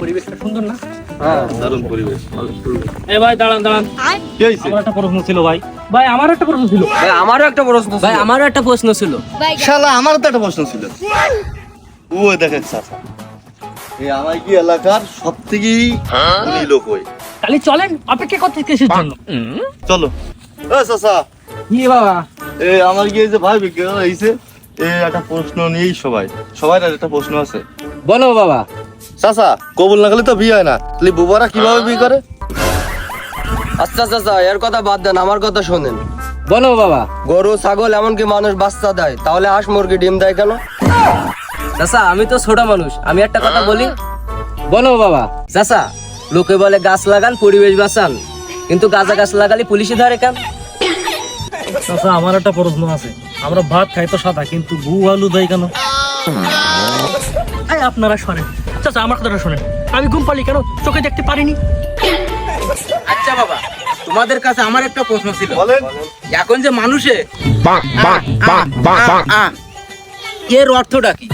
পরিবেশটা সুন্দর না? হ্যাঁ দারুণ পরিবেশ। এ ভাই দাঁড়ান দাঁড়ান, কি হইছে? আমার একটা প্রশ্ন ছিল ভাই। ভাই আমারও একটা প্রশ্ন ছিল। ভাই আমারও একটা প্রশ্ন ছিল। শালা আমারও তো একটা প্রশ্ন ছিল। ও দেখেন চাচা, এই আমার কি এলাকার সবথেকে ধনী লোক হই। তাহলে চলেন, অপেক্ষা করতে কিসের জন্য? চলো। ও চাচা, কি বাবা? এই আমার কি এই যে ভাই বিজ্ঞান হইছে, এই একটা প্রশ্ন নিয়েই সবাই একটা প্রশ্ন আছে। বলো বাবা। চাচা, কবুল না করলে তো বিয়ে হয় না, তাহলে বুবারা কিভাবে বিয়ে করে? আচ্ছা চাচা, এর কথা বাদ দেন, আমার কথা শোনেন। বলো বাবা। গরু ছাগল এমনকি মানুষ বাচ্চা দেয়, তাহলে হাঁস মুরগি ডিম দেয় কেন? চাচা আমি তো ছোট মানুষ, আমি একটা কথা বলি। বলো বাবা। চাচা, লোকে বলে গাছ লাগান পরিবেশ বাঁচান, কিন্তু গাঁজা গাছ লাগালে পুলিশে ধরে কেন? চাচা আমার একটা প্রশ্ন আছে, আমরা ভাত খাই তো সাদা, কিন্তু গু আলু দেয় কেন? এই আপনারা শোনেন চাচা, আমার কথাটা শোনেন। আমি ঘুম পালি কেন? চোখে দেখতে পারিনি। আচ্ছা বাবা, তোমাদের কাছে আমার একটা প্রশ্ন ছিল। বলেন। এখন যে মানুষে এর অর্থটা কি?